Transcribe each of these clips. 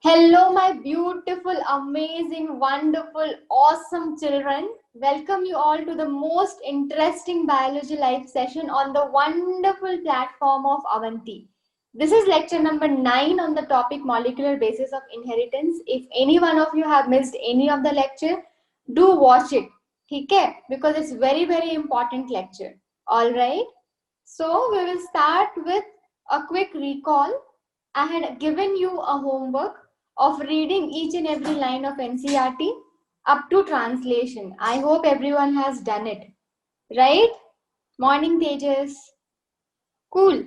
Hello, my beautiful, amazing, wonderful, awesome children. Welcome you all to the most interesting biology live session on the wonderful platform of Avanti. This is lecture number 9 on the topic molecular basis of inheritance. If any one of you have missed any of the lecture, do watch it. Okay? Because it's very important lecture. Alright? So we will start with a quick recall. I had given you a homework of reading each and every line of NCERT up to translation. I hope everyone has done it. Right? Morning, Tejas. Cool.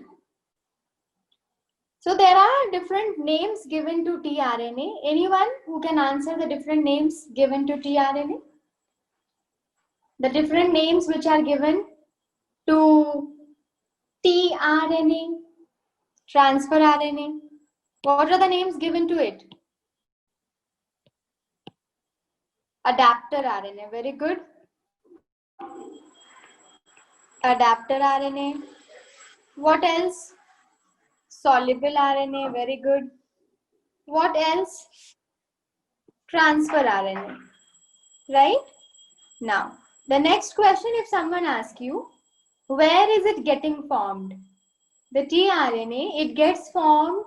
So there are different names given to tRNA. Anyone who can answer the different names given to tRNA? The different names which are given to tRNA, transfer RNA. What are the names given to it? Adapter RNA, very good. Adapter RNA. What else? Soluble RNA, very good. What else? Transfer RNA, right? Now, the next question, if someone asks you, where is it getting formed? The tRNA, it gets formed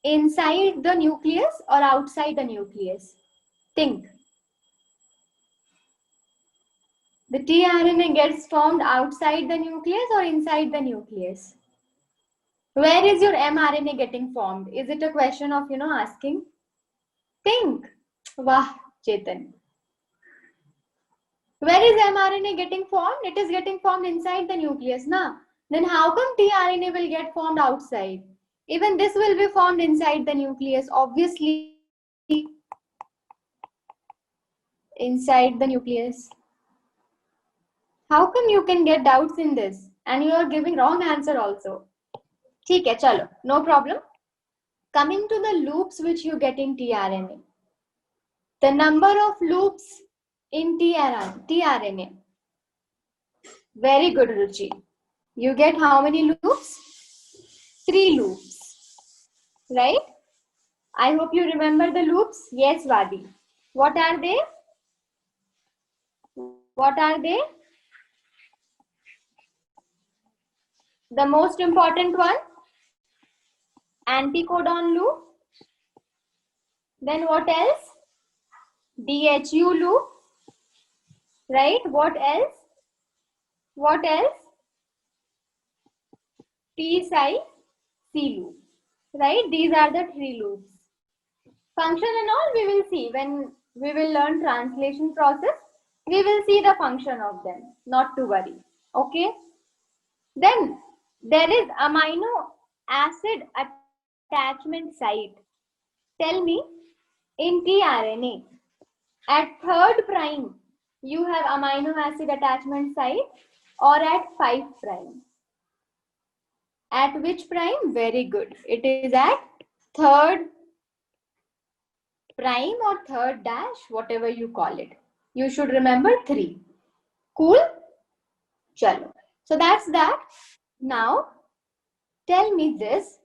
inside the nucleus or outside the nucleus? Think. The tRNA gets formed outside the nucleus or inside the nucleus? Where is your mRNA getting formed? Is it a question of, asking? Think. Wah, Chetan. Where is mRNA getting formed? It is getting formed inside the nucleus, na? Then how come tRNA will get formed outside? Even this will be formed inside the nucleus, obviously. Inside the nucleus. How come you can get doubts in this? And you are giving wrong answer also. ठीक है, चलो, no problem. Coming to the loops which you get in tRNA. The number of loops in tRNA. Very good, Ruchi. You get how many loops? 3 loops. Right? I hope you remember the loops. Yes, Vadi. What are they? What are they? The most important one, anticodon loop. Then what else? DHU loop. Right? What else? What else? T-psi C loop. Right? These are the 3 loops. Function and all we will see when we will learn translation process. We will see the function of them. Not to worry. Okay? Then there is amino acid attachment site. Tell me, in tRNA, at 3rd prime, you have amino acid attachment site or at 5 prime? At which prime? Very good. It is at 3rd prime or 3rd dash, whatever you call it. You should remember 3. Cool? Chalo. So that's that. Now, tell me this.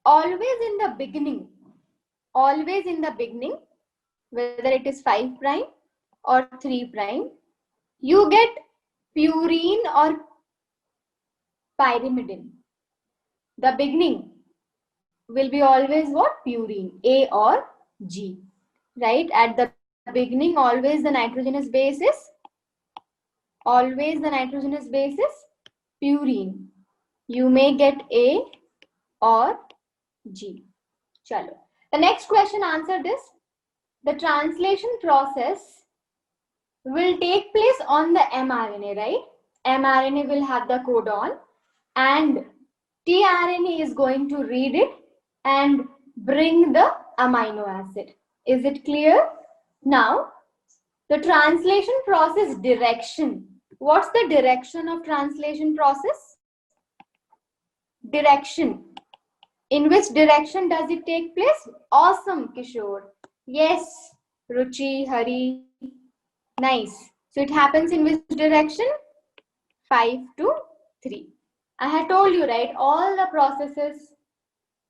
Always in the beginning, whether it is 5 prime or 3 prime, you get purine or pyrimidine. The beginning will be always what? Purine, A or G. Right? At the beginning, always the nitrogenous base is purine. You may get A or G. Chalo. The next question, answer this. The translation process will take place on the mRNA, right? mRNA will have the codon and tRNA is going to read it and bring the amino acid. Is it clear? Now, the translation process direction. What's the direction of translation process? Direction. In which direction does it take place? Awesome, Kishore. Yes, Ruchi, Hari. Nice. So it happens in which direction? 5 to 3. I had told you, right? All the processes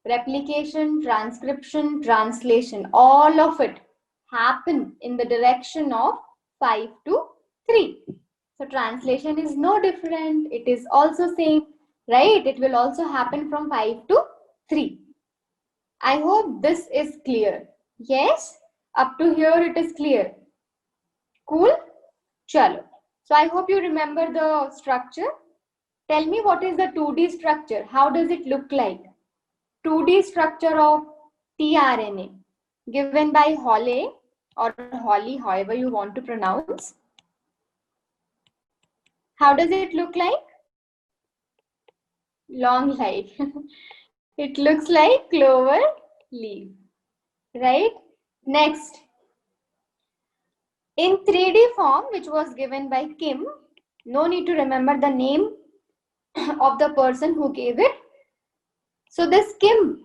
replication, transcription, translation, all of it happen in the direction of 5 to 3. So translation is no different. It is also same, right? It will also happen from 5 to 3. I hope this is clear. Yes, up to here it is clear. Cool? Chalo. So I hope you remember the structure. Tell me, what is the 2D structure? How does it look like? 2D structure of tRNA given by Holle or Holly, however you want to pronounce. How does it look like? Long life. It looks like clover leaf, right? Next, in 3D form, which was given by Kim, no need to remember the name of the person who gave it. So this Kim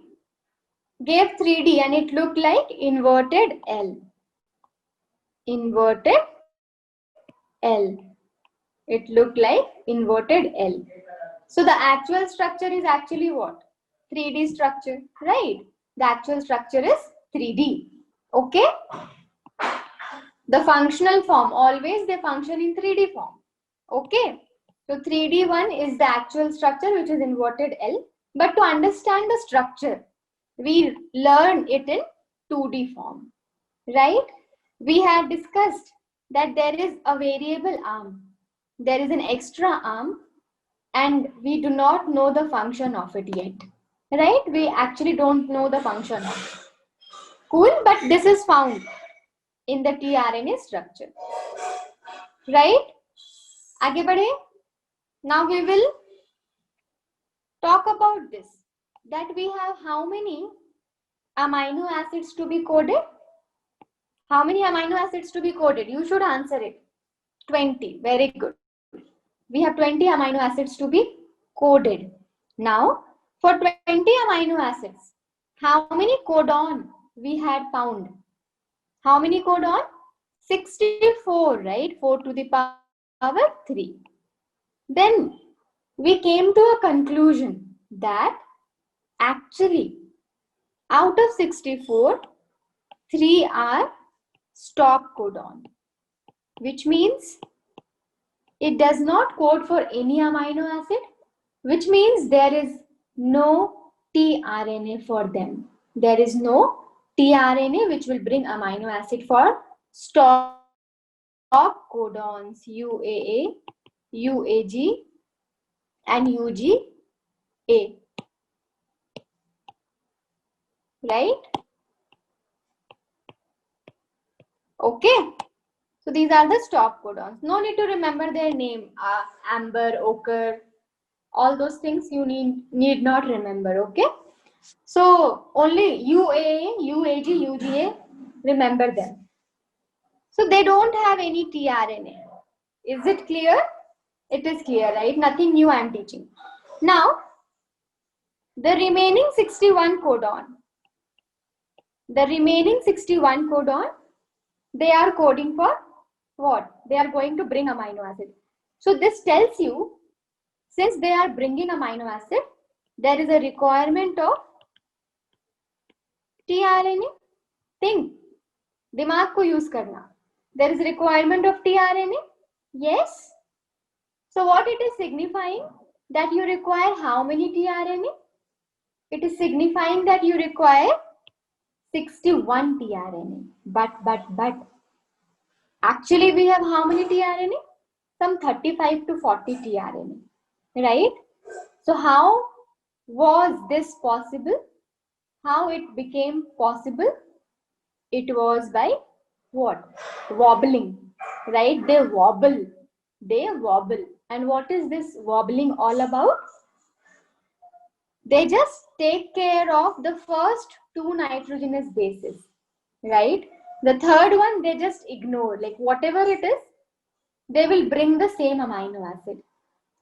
gave 3D and it looked like inverted L. Inverted L. It looked like inverted L. So the actual structure is actually what? 3D structure, right? The actual structure is 3D. Okay? The functional form, always they function in 3D form. Okay? So 3D one is the actual structure, which is inverted L. But to understand the structure, we learn it in 2D form, right? We had discussed that there is a variable arm. There is an extra arm and we do not know the function of it yet, right? We actually don't know the function of it. Cool, but this is found in the tRNA structure, right? Aage badhe. Now we will talk about this, that we have how many amino acids to be coded? How many amino acids to be coded? You should answer it. 20. Very good. We have 20 amino acids to be coded. Now, for 20 amino acids, how many codon we had found? How many codon? 64, right? 4 to the power 3. Then we came to a conclusion that actually out of 64, 3 are stop codon, which means it does not code for any amino acid, which means there is no tRNA for them. There is no tRNA which will bring amino acid for stop codons UAA, UAG and UGA. Right? Okay. So these are the stop codons. No need to remember their name. Amber, ochre, all those things you need not remember. Okay. So only UAA, UAG, UGA, remember them. So they don't have any tRNA. Is it clear? It is clear, right? Nothing new I am teaching. Now, the remaining 61 codon. The remaining 61 codon, they are coding for what? They are going to bring amino acid. So this tells you, since they are bringing amino acid, there is a requirement of tRNA. Think. दिमाग को use करना. There is a requirement of tRNA. Yes. So what it is signifying? That you require how many tRNA? It is signifying that you require 61 tRNA. But. Actually, we have how many tRNA? Some 35 to 40 tRNA. Right? So how was this possible? How it became possible? It was by what? Wobbling. Right? They wobble. They wobble. And what is this wobbling all about? They just take care of the first 2 nitrogenous bases. Right? The third one, they just ignore. Like whatever it is, they will bring the same amino acid.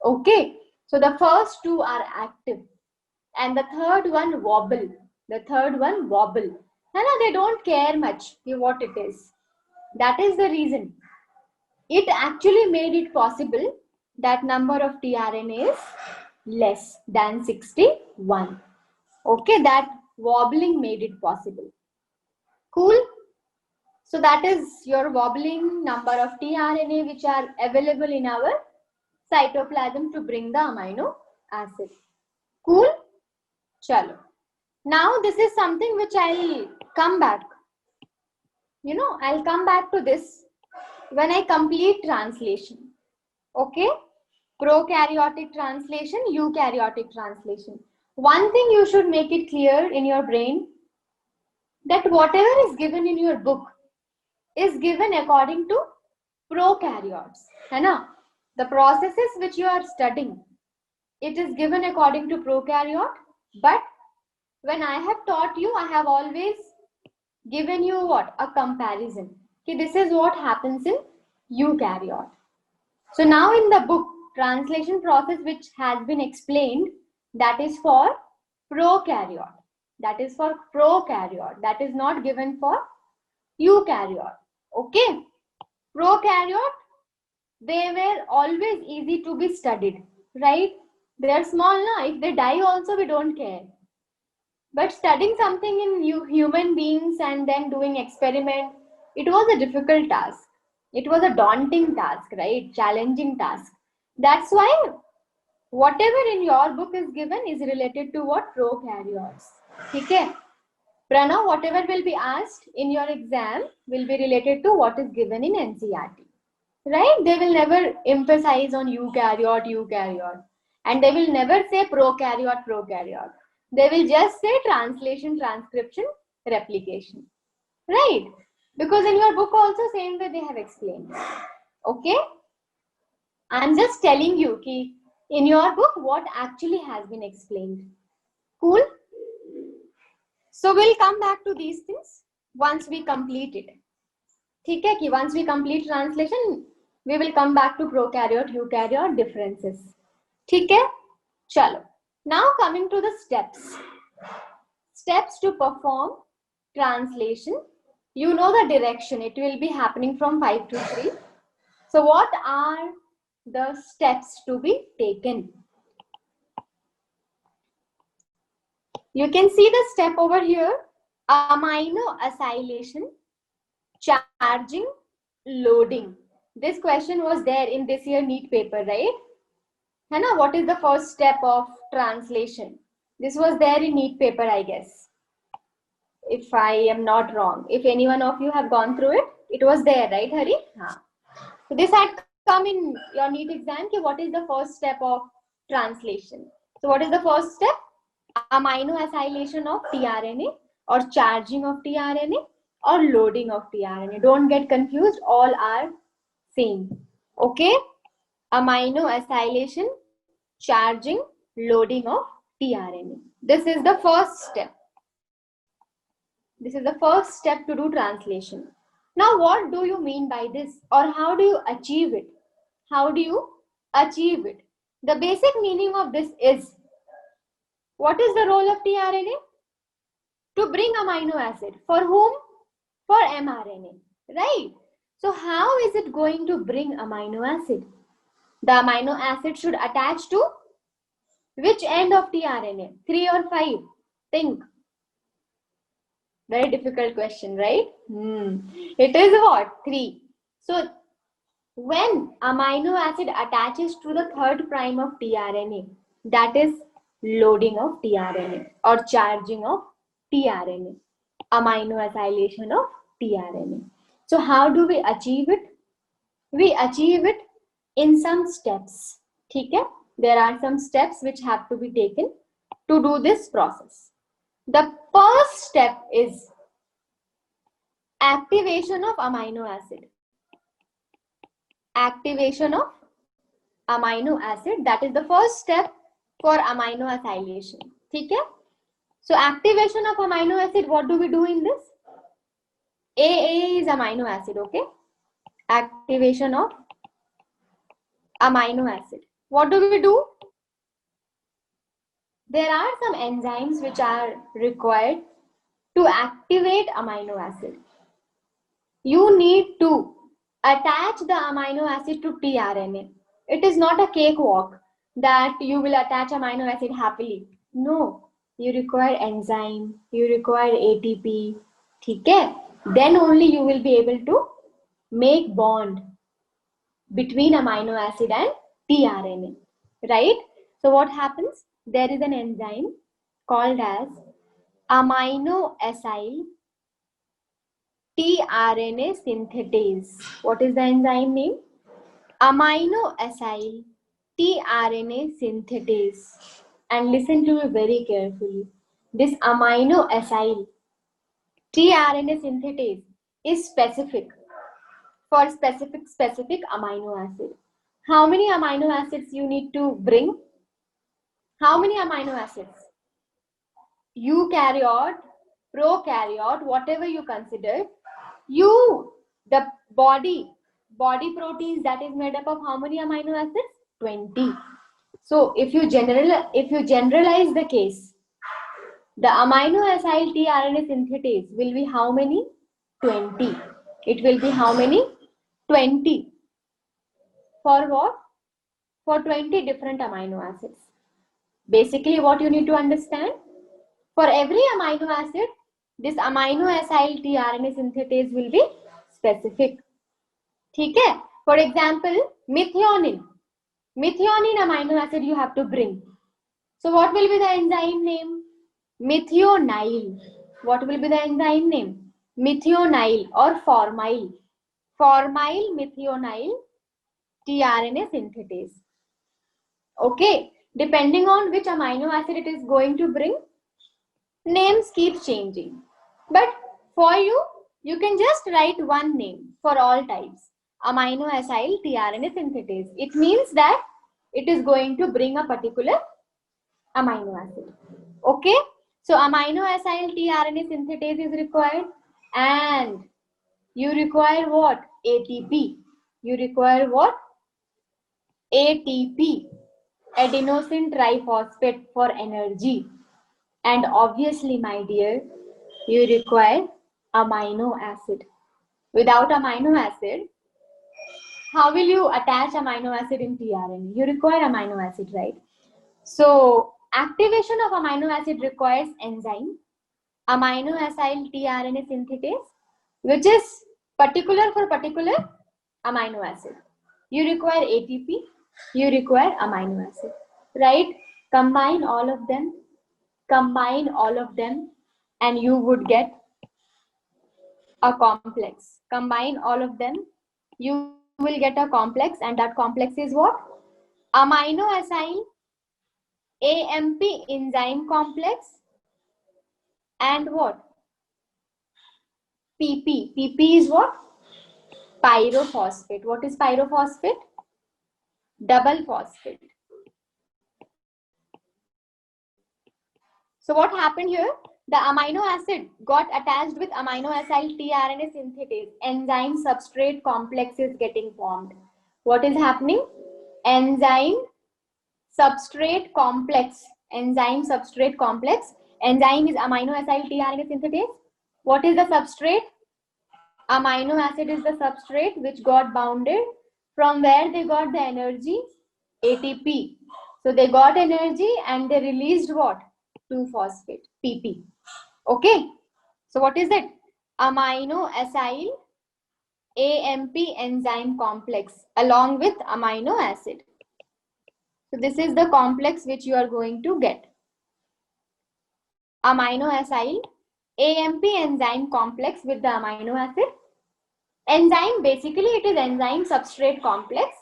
Okay. So the first 2 are active. And the third one wobble. The third one wobble. And they don't care much what it is. That is the reason. It actually made it possible that number of tRNA is less than 61. Okay, that wobbling made it possible. Cool. So that is your wobbling number of tRNA which are available in our cytoplasm to bring the amino acid. Cool. Chalo. Now this is something which I'll come back. I'll come back to this when I complete translation. Okay. Prokaryotic translation, eukaryotic translation. One thing you should make it clear in your brain, that whatever is given in your book is given according to prokaryotes. है ना? The processes which you are studying, it is given according to prokaryote, but when I have taught you, I have always given you what? A comparison. Okay, this is what happens in eukaryote. So now in the book, translation process which has been explained, that is for prokaryote. That is for prokaryote. That is not given for eukaryote. Okay. Prokaryote, they were always easy to be studied, right? They are small now. If they die also, we don't care. But studying something in human beings and then doing experiment, it was a difficult task. It was a daunting task, right? Challenging task. That's why whatever in your book is given is related to what? Prokaryotes. Okay? Pranav, whatever will be asked in your exam will be related to what is given in NCERT. Right? They will never emphasize on eukaryote. And they will never say prokaryote. They will just say translation, transcription, replication. Right? Because in your book also same way they have explained. Okay? I'm just telling you ki in your book what actually has been explained. Cool? So we'll come back to these things once we complete it. ठीक है कि once we complete translation, we will come back to prokaryote, eukaryote differences. ठीक है? चलो. Now coming to the steps. Steps to perform translation. You know the direction. It will be happening from 5 to 3. So what are the steps to be taken? You can see the step over here. Amino acylation, charging, loading. This question was there in this year NEET paper, right? Hana, what is the first step of translation? This was there in NEET paper, I guess. If I am not wrong. If any one of you have gone through it, it was there, right, Hari? Haan. So this had come in your NEET exam. What is the first step of translation? So what is the first step? Amino acylation of tRNA or charging of tRNA or loading of tRNA. Don't get confused. All are same. Okay? Amino acylation, charging, loading of tRNA. This is the first step. This is the first step to do translation. Now, what do you mean by this? Or how do you achieve it? How do you achieve it? The basic meaning of this is, what is the role of tRNA? To bring amino acid. For whom? For mRNA. Right? So how is it going to bring amino acid? The amino acid should attach to which end of tRNA? 3 or 5? Think. Very difficult question, right? It is what? 3. So when amino acid attaches to the 3rd prime of tRNA, that is loading of tRNA or charging of tRNA, amino acylation of tRNA. So how do we achieve it? We achieve it in some steps. Okay? There are some steps which have to be taken to do this process. The first step is activation of amino acid. Activation of amino acid, that is the first step for amino acylation. Okay? So activation of amino acid, what do we do in this? AA is amino acid, okay? Activation of amino acid. What do we do? There are some enzymes which are required to activate amino acid. You need to attach the amino acid to tRNA. It is not a cakewalk that you will attach amino acid happily. No. you require enzyme, you require ATP, okay? Then only you will be able to make bond between amino acid and tRNA, right? So what happens? There is an enzyme called as amino acyl tRNA synthetase. What is the enzyme name? Amino acyl tRNA synthetase. And listen to me very carefully. This amino acyl tRNA synthetase is specific for specific amino acid. How many amino acids you need to bring? How many amino acids? Eukaryote, prokaryote, whatever you consider, the body proteins, that is made up of how many amino acids? 20. So if you generalize the case, the amino acyl tRNA synthetase will be how many? 20. It will be how many? 20. For what? For 20 different amino acids. Basically, what you need to understand, for every amino acid, this amino acyl tRNA synthetase will be specific. Okay? For example, methionine. Methionine amino acid you have to bring. So what will be the enzyme name? Methionine. What will be the enzyme name? Methionine or formyl. Formyl methionine tRNA synthetase. Okay, depending on which amino acid it is going to bring, names keep changing. But for you can just write one name for all types. Amino acyl tRNA synthetase. It means that it is going to bring a particular amino acid. Okay, so amino acyl tRNA synthetase is required, and you require what? ATP. You require what? ATP, adenosine triphosphate, for energy. And obviously, my dear, you require amino acid. Without amino acid, how will you attach amino acid in tRNA? You require amino acid, right? So activation of amino acid requires enzyme, amino acyl tRNA synthetase, which is particular for particular amino acid. You require ATP, you require amino acid, right? Combine all of them, and you would get a complex. Combine all of them, you will get a complex, and that complex is what? Amino acyl AMP enzyme complex and what? PP. PP is what? Pyrophosphate. What is pyrophosphate? Double phosphate. So what happened here? The amino acid got attached with amino acyl tRNA synthetase. Enzyme substrate complex is getting formed. What is happening? Enzyme substrate complex. Enzyme substrate complex. Enzyme is amino acyl tRNA synthetase. What is the substrate? Amino acid is the substrate which got bounded. From where they got the energy? ATP. So they got energy and they released what? 2-phosphate, PP. Okay. So what is it? Amino acyl AMP enzyme complex along with amino acid. So this is the complex which you are going to get. Amino acyl AMP enzyme complex with the amino acid. Enzyme, basically it is enzyme substrate complex,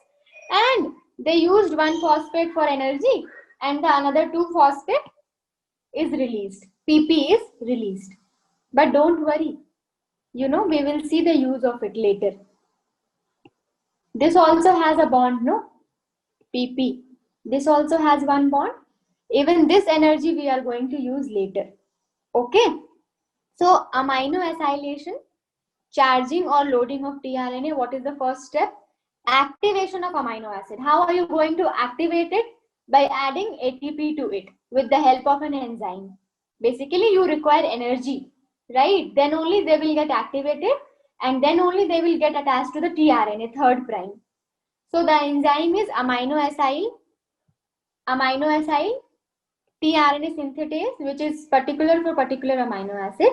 and they used 1-phosphate for energy and the another 2-phosphate is released. PP is released. But don't worry, we will see the use of it later. This also has a bond, no? PP. This also has one bond. Even this energy we are going to use later. Okay. So amino acylation, charging or loading of tRNA, what is the first step? Activation of amino acid. How are you going to activate it? By adding ATP to it with the help of an enzyme. Basically, you require energy, right? Then only they will get activated, and then only they will get attached to the tRNA, 3rd prime. So the enzyme is amino acyl tRNA synthetase, which is particular for particular amino acid.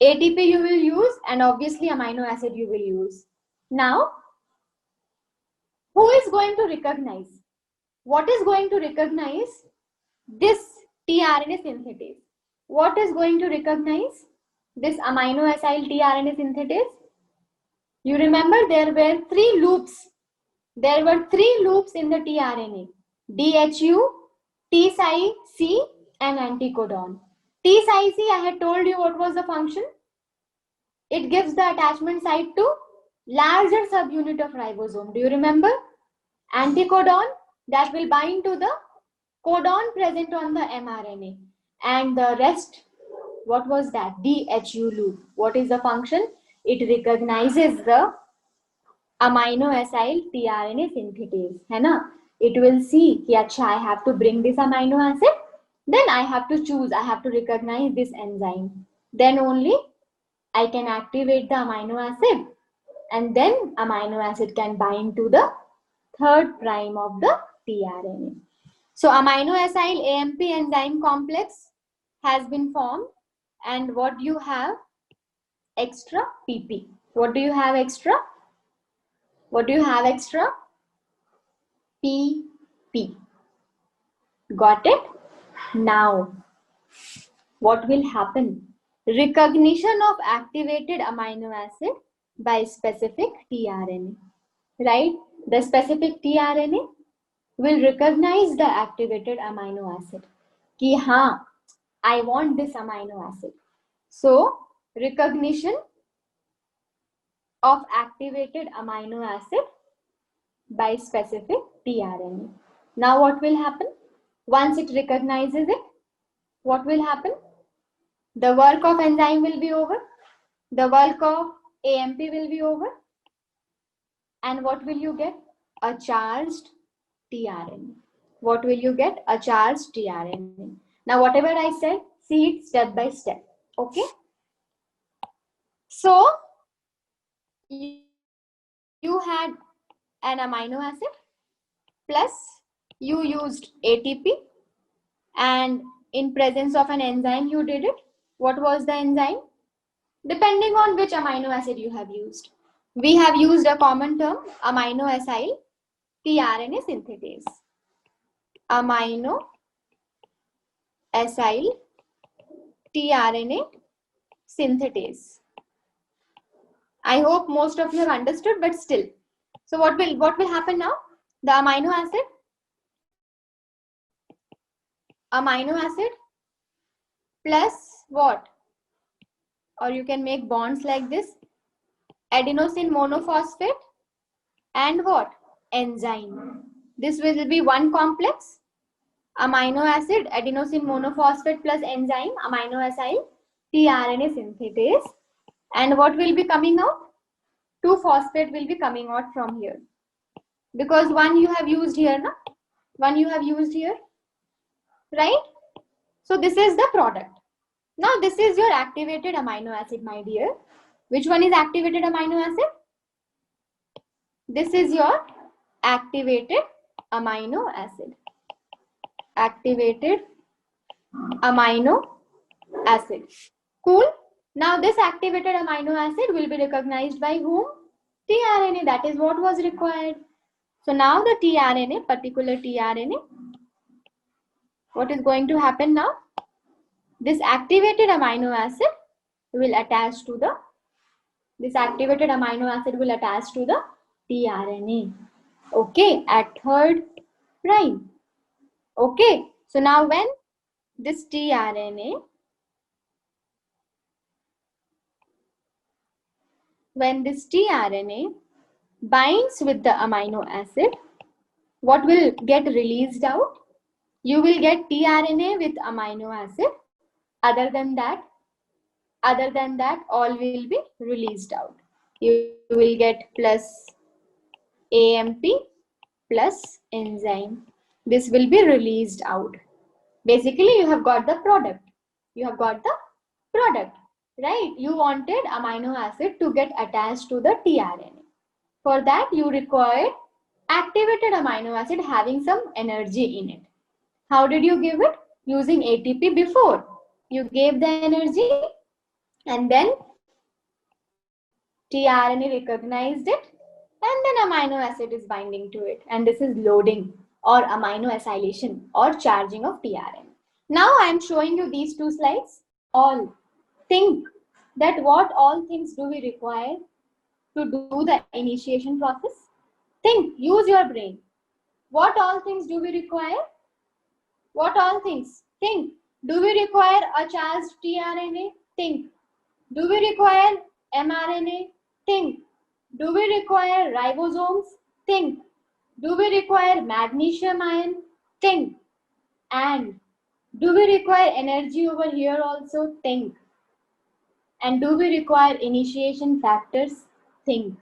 ATP you will use, and obviously amino acid you will use. Now, who is going to recognize? What is going to recognize this tRNA synthetase? What is going to recognize this amino acyl tRNA synthetase? You remember there were three loops. There were three loops in the tRNA: DHU, T-Psi-C, and anticodon. T-Psi-C, I had told you what was the function. It gives the attachment site to larger subunit of ribosome. Do you remember? Anticodon, that will bind to the codon present on the mRNA. And the rest, what was that? DHU loop. What is the function? It recognizes the amino acyl tRNA synthetase. है ना? It will see कि अच्छा, I have to bring this amino acid. Then I have to choose, I have to recognize this enzyme. Then only I can activate the amino acid, and then amino acid can bind to the third prime of the tRNA. So amino acyl AMP enzyme complex has been formed, and what do you have? Extra PP. What do you have extra? What do you have extra? PP. Got it? Now, what will happen? Recognition of activated amino acid by specific tRNA, right? The specific tRNA will recognize the activated amino acid. Ki haan, I want this amino acid. So, recognition of activated amino acid by specific tRNA. Now, what will happen? Once it recognizes it, what will happen? The work of enzyme will be over. The work of AMP will be over. And what will you get? A charged tRNA. What will you get? A charged tRNA. Now, whatever I said, see it step by step. Okay? So, you had an amino acid, plus you used ATP, and in presence of an enzyme you did it. What was the enzyme? Depending on which amino acid you have used. We have used a common term, amino acyl tRNA synthetase. Amino acyl tRNA synthetase. I hope most of you have understood, but still. So what will happen now? The amino acid plus what? Or you can make bonds like this: adenosine monophosphate and what? Enzyme. This will be one complex. Amino acid, adenosine monophosphate plus enzyme, amino acyl tRNA synthetase. And what will be coming out? 2-phosphate will be coming out from here. Because one you have used here, na? One you have used here, right? So this is the product. Now this is your activated amino acid, my dear. Which one is activated amino acid? This is your activated amino acid. Activated amino acid. Cool. Now this activated amino acid will be recognized by whom? tRNA. That is what was required. So now the tRNA, particular tRNA, what is going to happen now? This activated amino acid will attach to the, tRNA. Okay, at third prime. Okay, so now when this tRNA, binds with the amino acid, what will get released out? You will get tRNA with amino acid. Other than that, all will be released out. You will get plus AMP plus enzyme. This will be released out. Basically, you have got the product. Right? You wanted amino acid to get attached to the tRNA. For that, you required activated amino acid having some energy in it. How did you give it? using ATP before. You gave the energy and then tRNA recognized it and then amino acid is binding to it. And this is loading or amino acylation or charging of tRNA. Now I am showing you these two slides. All think that what all things do we require to do the initiation process? Think, use your brain. What all things do we require? What all things? Think. Do we require a charged tRNA? Think. Do we require mRNA? Think. Do we require ribosomes? Think. Do we require magnesium ion? Think. And do we require energy over here also? Think. And do we require initiation factors? Think.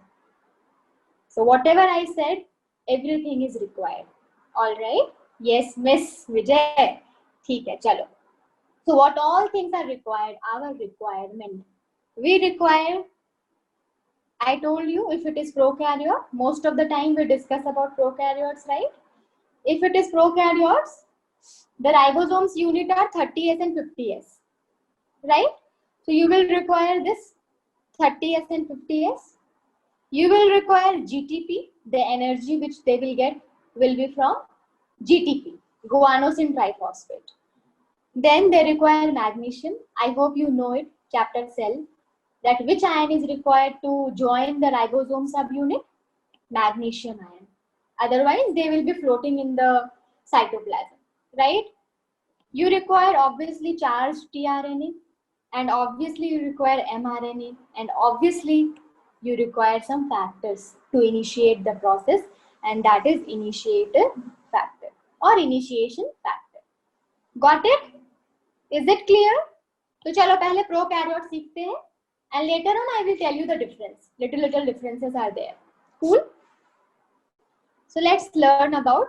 So whatever I said, everything is required. All right? Yes, Miss Vijay. ठीक है, चलो. So what all things are required? Our requirement. We require, I told you, if it is prokaryote, most of the time we discuss about prokaryotes, right? If it is prokaryotes, the ribosomes unit are 30S and 50S, right? So you will require this 30S and 50S. You will require GTP. The energy which they will get will be from GTP, guanosine triphosphate. Then they require magnesium. I hope you know it, chapter cell, that which ion is required to join the ribosome subunit? Magnesium ion. Otherwise, they will be floating in the cytoplasm, right? You require obviously charged tRNA, and obviously you require mRNA, and obviously you require some factors to initiate the process, and that is initiator factor or initiation factor. Got it? Is it clear? तो चलो पहले prokaryote सीखते हैं, and later on I will tell you the difference. Little differences are there. Cool? So let's learn about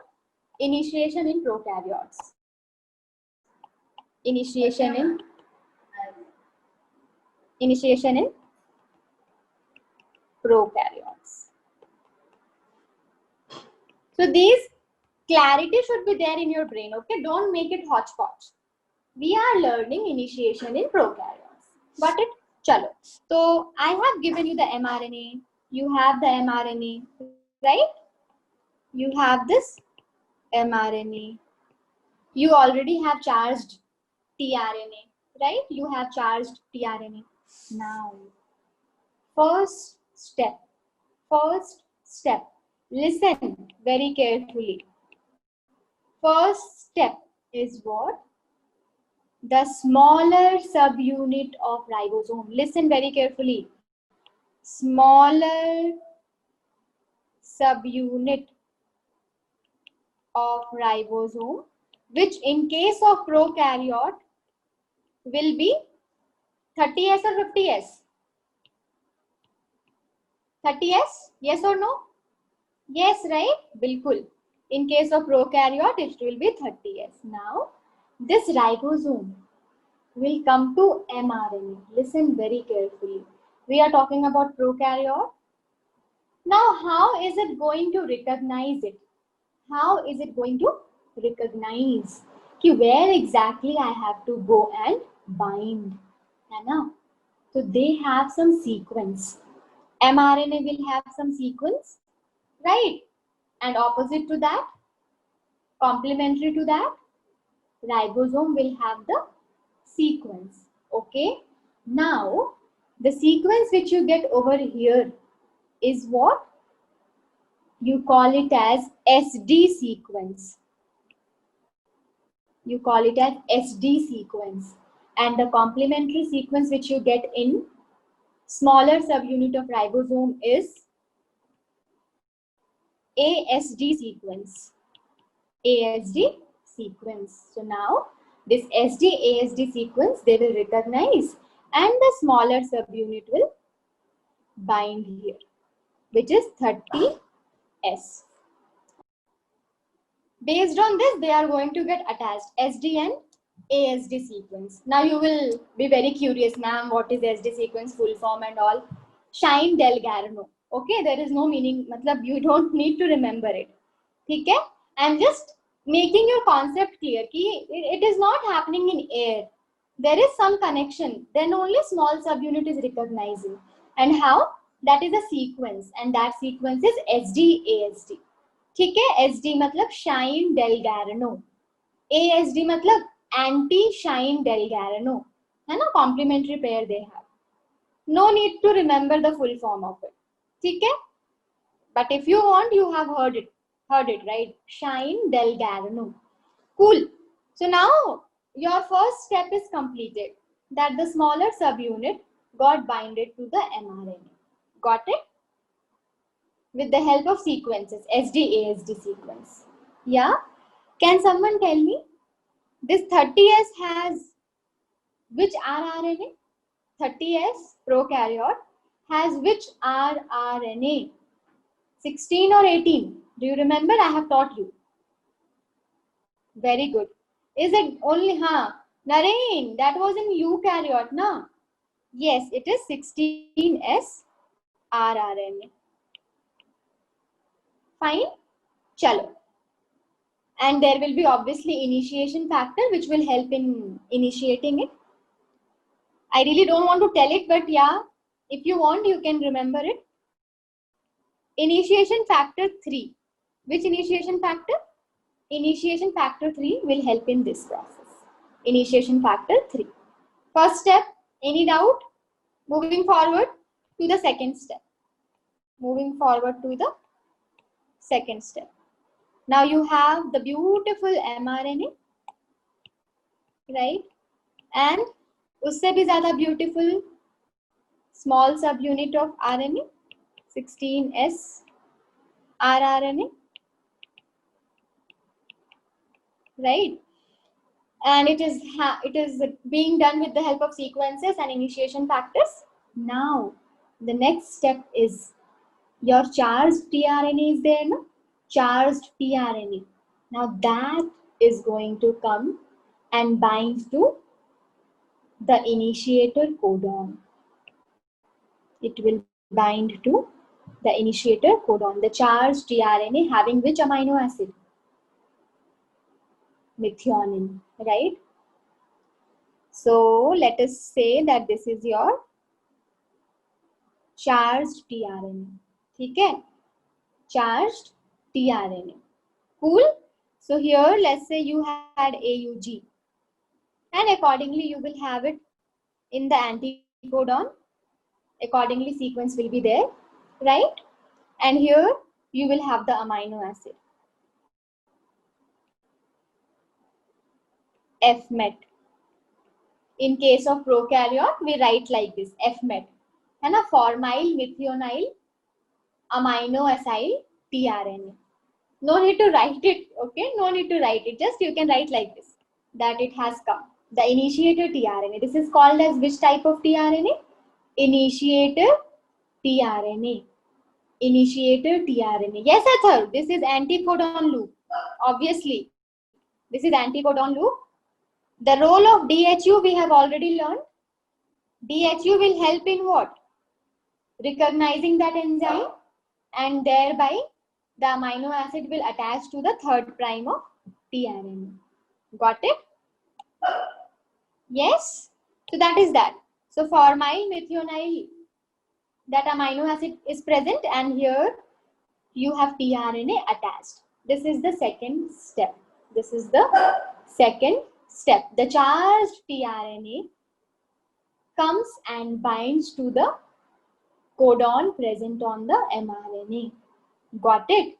initiation in prokaryotes. Initiation in prokaryotes. So these clarity should be there in your brain, okay? Don't make it hodgepodge. We are learning initiation in prokaryotes. Got it? Chalo. So I have given you the mRNA. You have the mRNA, right? You have this mRNA. You already have charged tRNA, right? You have charged tRNA. Now, first step. Listen very carefully. First step is what? The smaller subunit of ribosome. Listen very carefully. Smaller subunit of ribosome, which in case of prokaryote will be 30S or 50S? 30S? Yes or no? Yes, right? Bilkul. In case of prokaryote, it will be 30S. Now, this ribosome will come to mRNA. Listen very carefully. We are talking about prokaryote. Now, how is it going to recognize it? How is it going to recognize where exactly I have to go and bind? So they have some sequence. mRNA will have some sequence, right? And opposite to that, complementary to that, ribosome will have the sequence. Okay. Now, the sequence which you get over here is what? You call it as SD sequence. You call it as SD sequence. And the complementary sequence which you get in smaller subunit of ribosome is ASD sequence. ASD sequence. So now this SD ASD sequence they will recognize and the smaller subunit will bind here, which is 30S. Based on this, they are going to get attached SD and ASD sequence. Now you will be very curious, ma'am, what is SD sequence, full form and all? Shine-Dalgarno. Okay, there is no meaning, matlab you don't need to remember it. Okay? I'm just Making your concept clear कि it is not happening in air. There is some connection. Then only small subunit is recognizing. And how? That is a sequence, and that sequence is SD-ASD. ठीक है? SD मतलब Shine Delgarno. ASD मतलब anti Shine Delgarno. है ना? Complementary pair they have. No need to remember the full form of it. ठीक है? But if you want, you have heard it, right? Shine Delgarno. Cool. So now your first step is completed. That the smaller subunit got binded to the mRNA. Got it? With the help of sequences, SD-ASD sequence. Yeah? Can someone tell me? This 30S has which rRNA? 30S prokaryote has which rRNA? 16 or 18? Do you remember? I have taught you. Very good. Is it only, Naren, that was in eukaryote, na? Yes, it is 16S rRNA. Fine? Chalo. And there will be obviously initiation factor which will help in initiating it. I really don't want to tell it, but yeah, if you want, you can remember it. Initiation factor 3. Which initiation factor? Initiation factor 3 will help in this process. Initiation factor 3. First step, any doubt? Moving forward to the second step. Moving forward to the second step. Now you have the beautiful mRNA, right? And usse bhi zyada beautiful small subunit of RNA, 16S rRNA, right? And it is being done with the help of sequences and initiation factors. Now the next step is your charged tRNA is there, no? Charged tRNA. Now that is going to come and bind to the initiator codon. It will bind to the initiator codon. The charged tRNA having which amino acid? Methionine, right? So let us say that this is your charged tRNA. ठीक है? Charged tRNA. Cool. So here, let's say you had AUG, and accordingly you will have it in the anticodon. Accordingly, sequence will be there, right? And here you will have the amino acid FMET. In case of prokaryote, we write like this: FMET, and a formyl methionine amino acyl tRNA. No need to write it, okay? No need to write it. Just you can write like this, that it has come. The initiator tRNA. This is called as which type of tRNA? Initiator tRNA. Initiator tRNA. Yes, Athar, this is anticodon loop. Obviously, this is anticodon loop. The role of DHU we have already learned. DHU will help in what? Recognizing that enzyme, and thereby the amino acid will attach to the third prime of tRNA. Got it? Yes? So that is that. So formyl methionine, that amino acid is present, and here you have tRNA attached. This is the second step. This is the second step. The charged tRNA comes and binds to the codon present on the mRNA. Got it?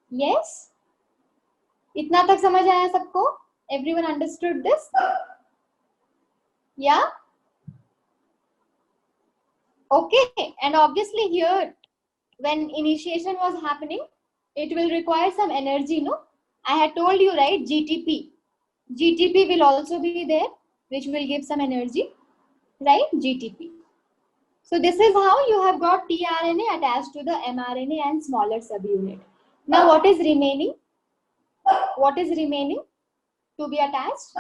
Yes? इतना तक समझ आया सबको? Everyone understood this? Yeah? Okay. And obviously here, when initiation was happening, it will require some energy, no? I had told you, right? GTP. GTP will also be there, which will give some energy, right? GTP. So this is how you have got tRNA attached to the mRNA and smaller subunit. Now what is remaining? What is remaining to be attached?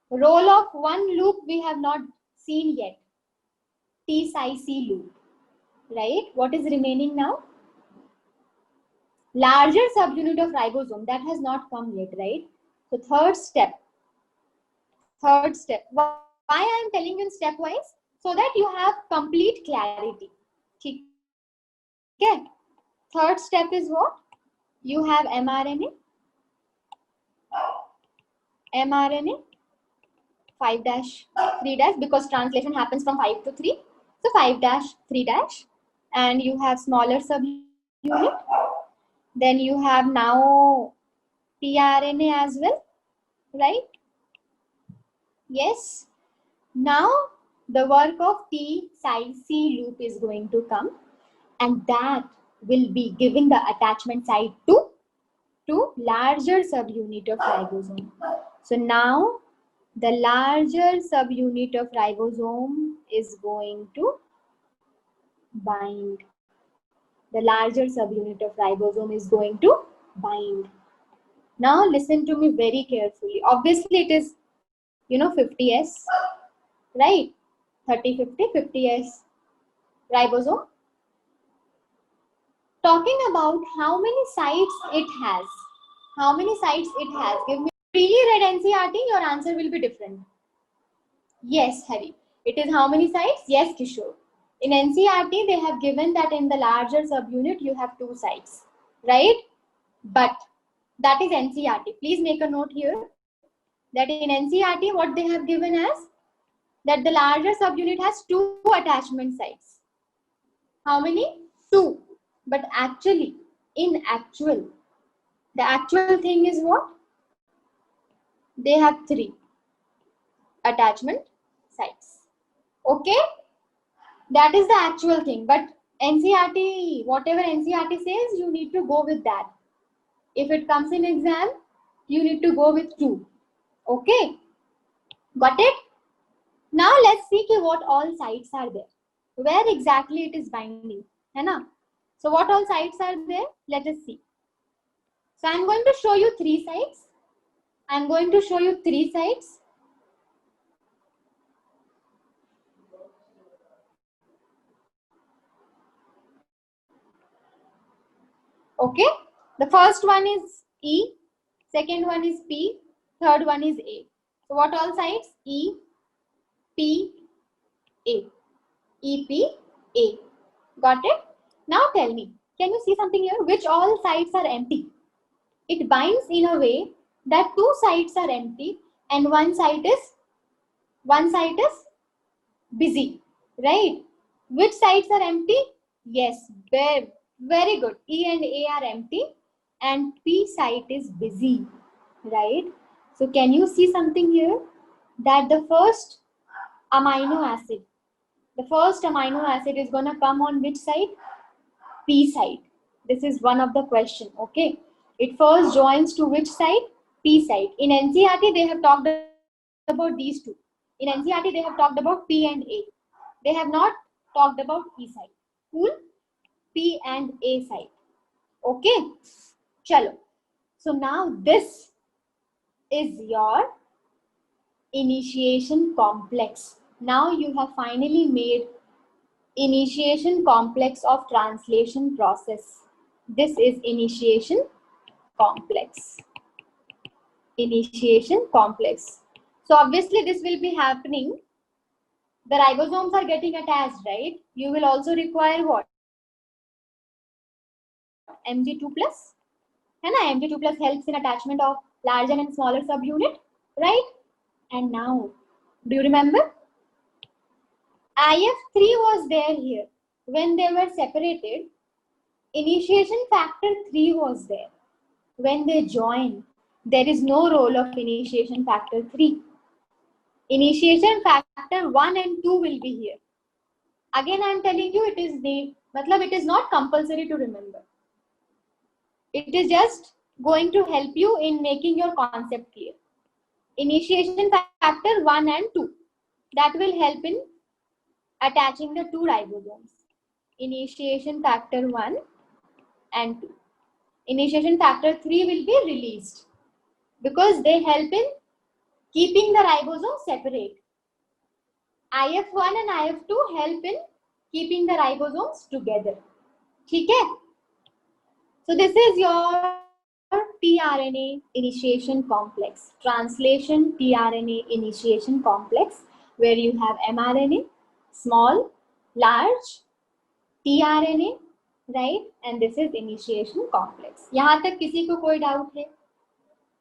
Role of one loop we have not seen yet. T-Psi-C loop, right? What is remaining now? larger subunit of ribosome that has not come yet, right? So third step. Why I am telling you in stepwise? So that you have complete clarity. Okay. Third step is what? You have mRNA 5 dash 3 dash, because translation happens from 5 to 3. So 5 dash 3 dash, and you have smaller subunit. Then you have now tRNA as well, right? Yes. Now the work of T side C loop is going to come, and that will be giving the attachment site to larger subunit of ribosome. So now the larger subunit of ribosome is going to bind. The larger subunit of ribosome is going to bind. Now listen to me very carefully. Obviously it is, 50S, right? 30, 50, 50S ribosome. Talking about how many sites it has. How many sites it has? Give me. Really read NCERT, your answer will be different. Yes, Hari. It is how many sites? Yes, Kishore. In NCERT, they have given that in the larger subunit, you have 2 sites, right? But that is NCERT. Please make a note here that in NCERT, what they have given as that the larger subunit has 2 attachment sites. How many? 2. But actually, in actual, the actual thing is what? They have 3 attachment sites. Okay? That is the actual thing. But NCERT, whatever NCERT says, you need to go with that. If it comes in exam, you need to go with 2. Okay? Got it? Now let's see what all sites are there. Where exactly it is binding. Hai na? So what all sites are there? Let us see. So I'm going to show you 3 sites. I'm going to show you 3 sites. Okay? The first one is E, second one is P, third one is A. So what all sites? E, P, A. E, P, A. Got it? Now tell me, can you see something here? Which all sites are empty? It binds in a way that 2 sites are empty and one site is busy, right? Which sites are empty? Yes, very good. E and A are empty and P site is busy, right? So can you see something here? That the first amino acid is going to come on which side? P side. This is one of the question, okay? It first joins to which side? P side. In NCERT, they have talked about these two. In NCERT, they have talked about P and A. They have not talked about P side. Cool? P and A side. Okay? Chalo. So now this is your initiation complex. Now you have finally made initiation complex of translation process. This is initiation complex. Initiation complex. So obviously this will be happening. The ribosomes are getting attached, right? You will also require what? Mg2 plus. And Mg2 plus helps in attachment of larger and smaller subunit, right? And now, do you remember? IF3 was there here. When they were separated, initiation factor 3 was there. When they join, there is no role of initiation factor 3. Initiation factor 1 and 2 will be here. Again, I am telling you, it is not compulsory to remember. It is just going to help you in making your concept clear. Initiation factor 1 and 2. That will help in attaching the 2 ribosomes. Initiation factor 1 and 2. Initiation factor 3 will be released because they help in keeping the ribosome separate. IF1 and IF2 help in keeping the ribosomes together. Okay? So this is your tRNA initiation complex, translation tRNA initiation complex, where you have mRNA, small, large, tRNA, right? And this is initiation complex. यहाँ तक किसी को कोई doubt है?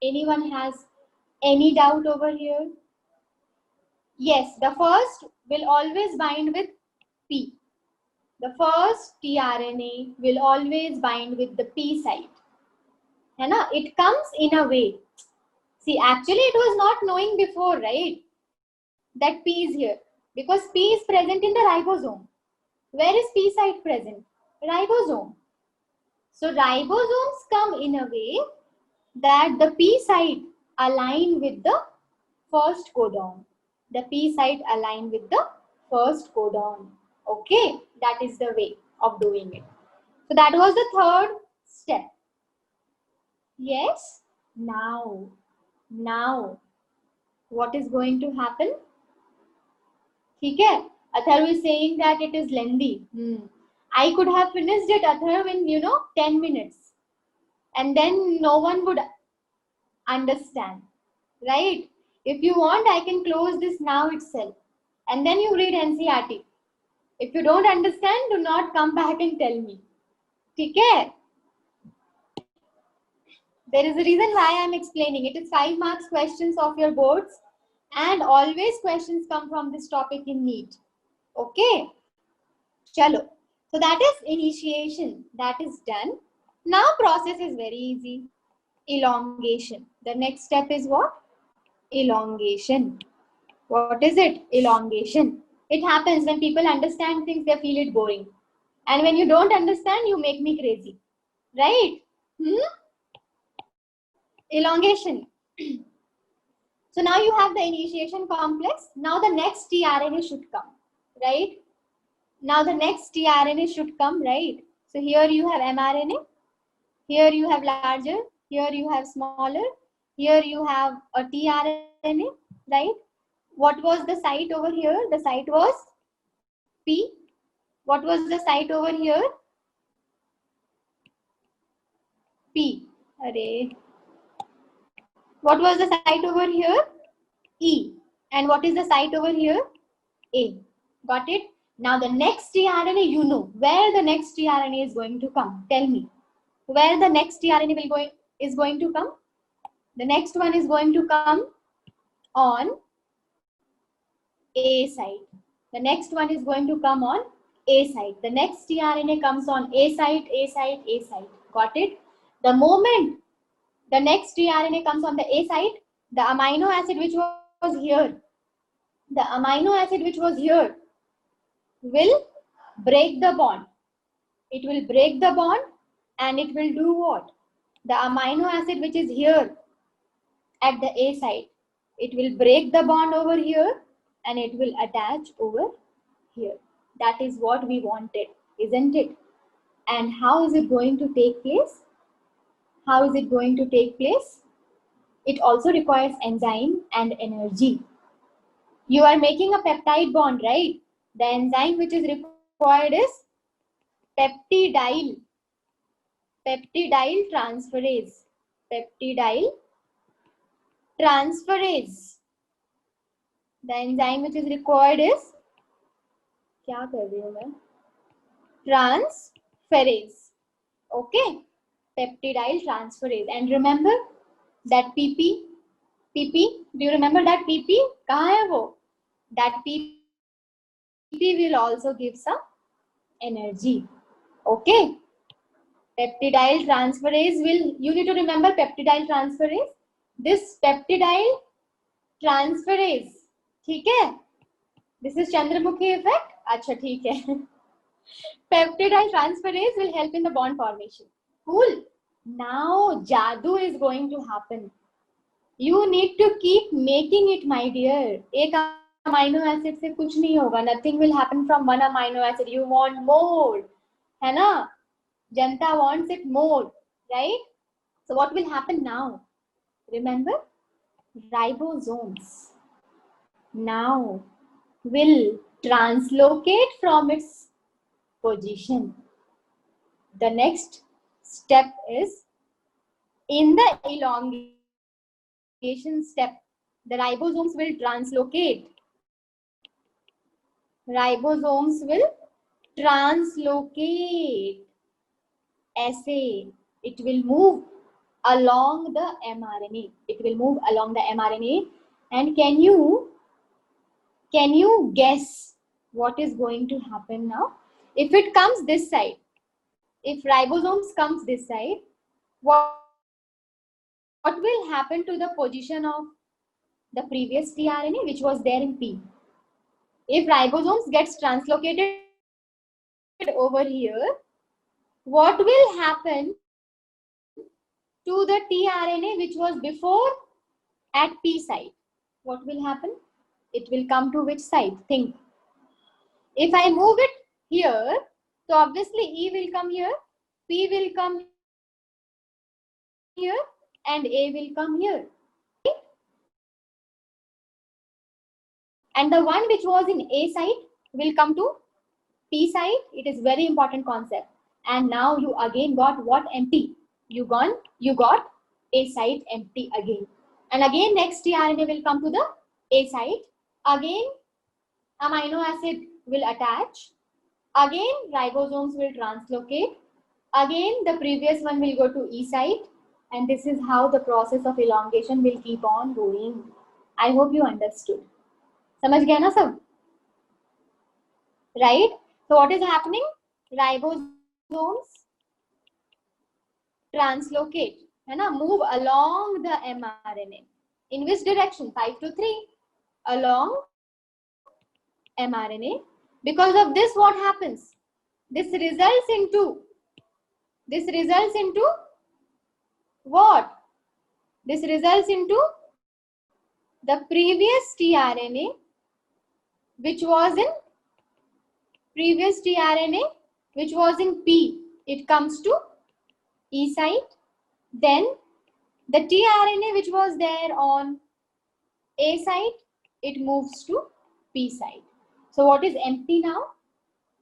Anyone has any doubt over here? Yes, the first will always bind with P. The first tRNA will always bind with the P site. है ना? It comes in a way. See, actually it was not knowing before, right? That P is here. Because P is present in the ribosome. Where is P site present? Ribosome. So ribosomes come in a way that the P site align with the first codon. The P site align with the first codon. Okay, that is the way of doing it. So that was the third step. Yes, now what is going to happen? ठीक है? Atharv is saying that it is lengthy. I could have finished it, Atharv, in 10 minutes, and then no one would understand, right? If you want, I can close this now itself, and then you read NCERT. If you don't understand, do not come back and tell me. ठीक है? There is a reason why I am explaining. It is 5 marks questions of your boards, and always questions come from this topic in NEET. Okay? Chalo. So that is initiation. That is done. Now process is very easy. Elongation. The next step is what? Elongation. What is it? Elongation. It happens when people understand things, they feel it boring. And when you don't understand, you make me crazy. Right? Elongation. So now you have the initiation complex. Now the next tRNA should come, right? Now the next tRNA should come, right? So here you have mRNA, here you have larger, here you have smaller, here you have a tRNA, right? What was the site over here? The site was P. What was the site over here? P. Array. What was the site over here? E. And what is the site over here? A. Got it? Now the next tRNA, you know where the next tRNA is going to come. Tell me where the next tRNA is going to come. The next one is going to come on A site. The next one is going to come on A site. The next tRNA comes on A site, A site, A site. Got it? The moment the next tRNA comes on the A site, the amino acid which was here, will break the bond. It will break the bond and it will do what? The amino acid which is here at the A site, it will break the bond over here and it will attach over here. That is what we wanted, isn't it? And how is it going to take place? How is it going to take place? It also requires enzyme and energy. You are making a peptide bond, right? The enzyme which is required is peptidyl transferase. Peptidyl transferase. The enzyme which is required is क्या कर रही हूँ मैं? Transferase. Okay, peptidyl transferase. And remember that PP. Do you remember that PP? कहाँ है वो? That PP will also give some energy. Okay. Peptidyl transferase will, you need to remember peptidyl transferase. This peptidyl transferase, ठीक है? This is Chandramukhi effect. अच्छा ठीक है. Peptidyl transferase will help in the bond formation. Cool. Now jadoo is going to happen. You need to keep making it, my dear. एक amino acid से कुछ नहीं होगा. Nothing will happen from one amino acid. You want more, है ना? Janta wants it more, right? So what will happen now? Remember, ribosomes now will translocate from its position. The next step is, in the elongation step, the ribosomes will translocate. Ribosomes will translocate. ऐसे it will move along the mRNA. It will move along the mRNA. And can you guess what is going to happen now? If it comes this side, if ribosomes comes this side, what will happen to the position of the previous tRNA which was there in P? If ribosomes gets translocated over here, what will happen to the tRNA which was before at P side? What will happen? It will come to which side? Think. If I move it here, so obviously E will come here, P will come here, and A will come here. And the one which was in A side will come to P side. It is very important concept. And now you again got what? Empty. You got A side empty again. And again next tRNA will come to the A side. Again amino acid will attach. Again ribosomes will translocate. Again the previous one will go to E side. And this is how the process of elongation will keep on going. I hope you understood. समझ गया ना सब? Right? So what is happening? Ribosomes translocate, है ना? Move along the mRNA. In which direction? 5 to 3. Along mRNA. Because of this, what happens? This results into what? This results into the previous tRNA which was in P. It comes to E site. Then the tRNA which was there on A site, it moves to P site. So what is empty now?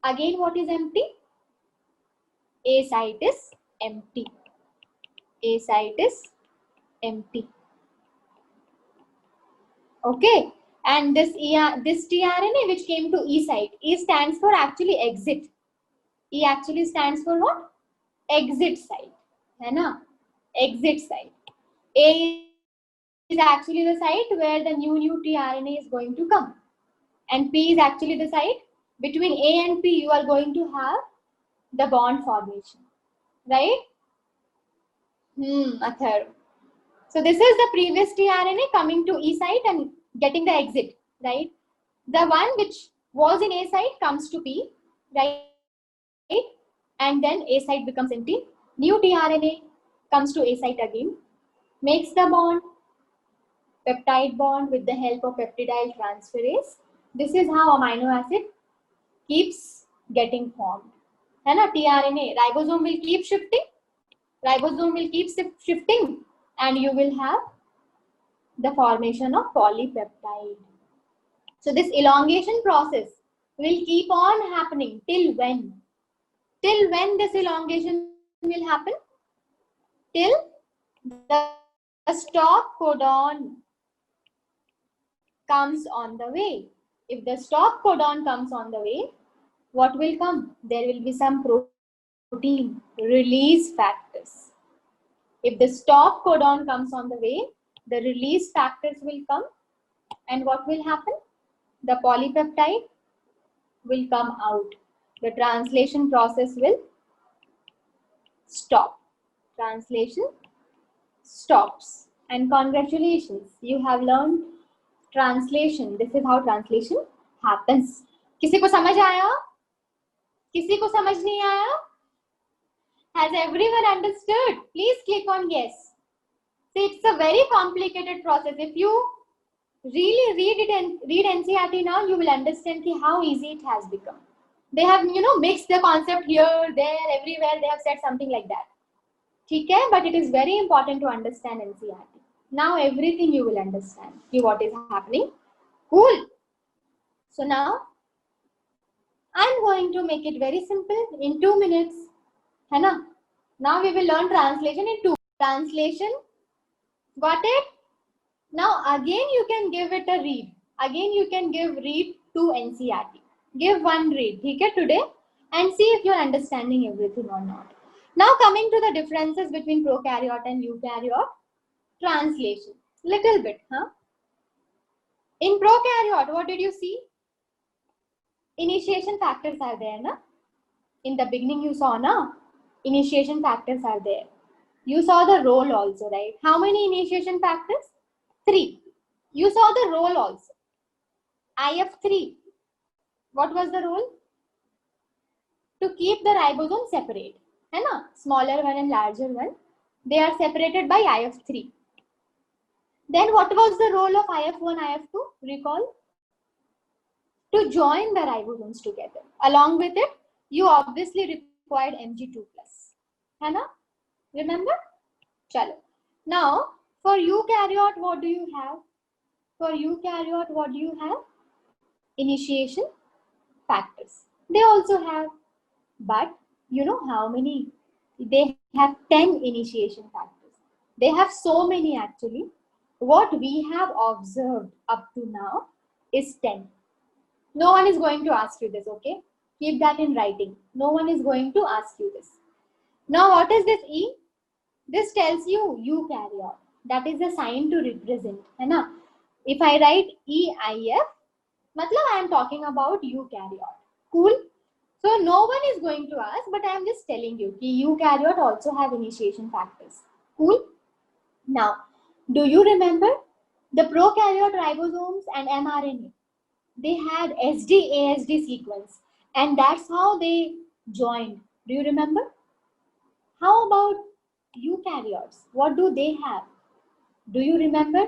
Again, what is empty? A site is empty. A site is empty. Okay. And this tRNA which came to E site, E stands for actually exit. E actually stands for what? Exit site. है ना? Exit site. A is actually the site where the new tRNA is going to come. And P is actually the site between A and P you are going to have the bond formation. Right? Athar. So this is the previous tRNA coming to E site and getting the exit, right? The one which was in A site comes to P, right? And then A site becomes empty. New tRNA comes to A site again, makes the bond, peptide bond with the help of peptidyl transferase. This is how amino acid keeps getting formed. है ना? tRNA, ribosome will keep shifting. Ribosome will keep shifting and you will have the formation of polypeptide. So this elongation process will keep on happening till when? Till when this elongation will happen? Till the stop codon comes on the way. If the stop codon comes on the way, what will come? There will be some protein release factors. If the stop codon comes on the way, the release factors will come, and what will happen? The polypeptide will come out. The translation process will stop. Translation stops. And congratulations, you have learned translation. This is how translation happens. किसी को समझ आया? किसी को समझ नहीं आया? Has everyone understood? Please click on yes. See, it's a very complicated process. If you really read it and read NCERT now, you will understand how easy it has become. They have, mixed the concept here, there, everywhere. They have said something like that. Okay? But it is very important to understand NCERT. Now everything you will understand. What is happening? Cool. So now I'm going to make it very simple in 2 minutes. है ना? Now we will learn translation in 2. Translation, got it? Now again you can give it a read. Again you can give read to NCERT. Give one read, okay, today, and see if you're understanding everything or not. Now coming to the differences between prokaryote and eukaryote. Translation, little bit, huh? In prokaryote, what did you see? Initiation factors are there, na? In the beginning you saw, na? Initiation factors are there. You saw the role also, right? How many initiation factors? 3. You saw the role also. IF3. What was the role? To keep the ribosome separate. है ना? Smaller one and larger one. They are separated by IF3. Then what was the role of IF1, IF2? Recall? To join the ribosomes together. Along with it, you obviously required Mg2+. है ना? Remember? Chalo. Now, for eukaryote, what do you have? For eukaryote, what do you have? Initiation factors. They also have, but you know how many? They have 10 initiation factors. They have so many actually. What we have observed up to now is 10. No one is going to ask you this, okay? Keep that in writing. No one is going to ask you this. Now, what is this E? This tells you eukaryote. That is a sign to represent. है ना? If I write EIF, matlab I am talking about eukaryote. Cool? So no one is going to ask, but I am just telling you कि eukaryote also have initiation factors. Cool? Now, do you remember the prokaryote ribosomes and mRNA? They had SD-ASD sequence, and that's how they joined. Do you remember? How about eukaryotes? What do they have? Do you remember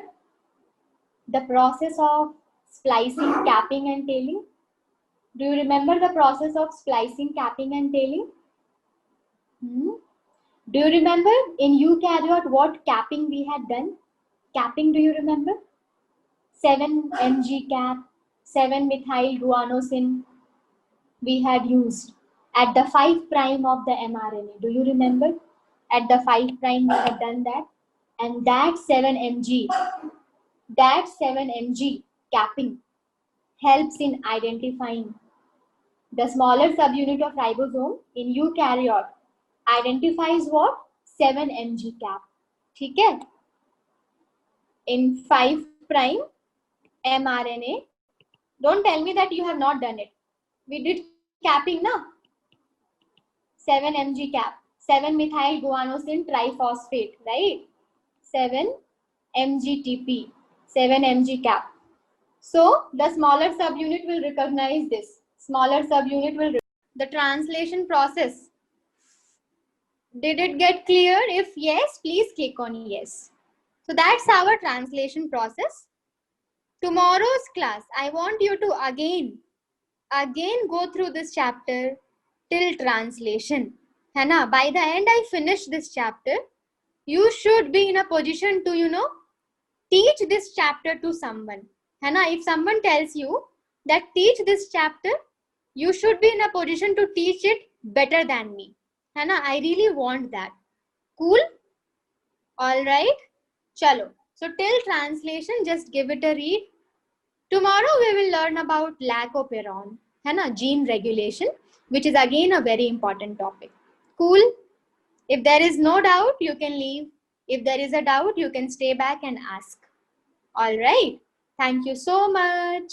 the process of splicing, capping, and tailing? Do you remember the process of splicing, capping, and tailing? Do you remember in eukaryote what capping we had done? Capping, do you remember? 7-Mg cap, 7-methyl guanosine we had used at the 5' of the mRNA. Do you remember? At the 5' we had done that. And that 7-Mg capping helps in identifying the smaller subunit of ribosome in eukaryote. Identifies what? 7-Mg cap. ठीक है? In 5' mRNA. Don't tell me that you have not done it. We did capping, na? 7-Mg cap. 7-methyl guanosine triphosphate, right? 7-MgTP. 7-Mg cap. So the smaller subunit will recognize this. Smaller subunit will. The translation process. Did it get clear? If yes, please click on yes. So that's our translation process. Tomorrow's class, I want you to again go through this chapter till translation. है ना? By the end I finish this chapter, you should be in a position to, teach this chapter to someone. है ना? If someone tells you that teach this chapter, you should be in a position to teach it better than me. है ना? I really want that. Cool? All right? Chalo. So till translation, just give it a read. Tomorrow we will learn about lac-operon, है ना? Gene regulation, which is again a very important topic. Cool? If there is no doubt, you can leave. If there is a doubt, you can stay back and ask. All right. Thank you so much.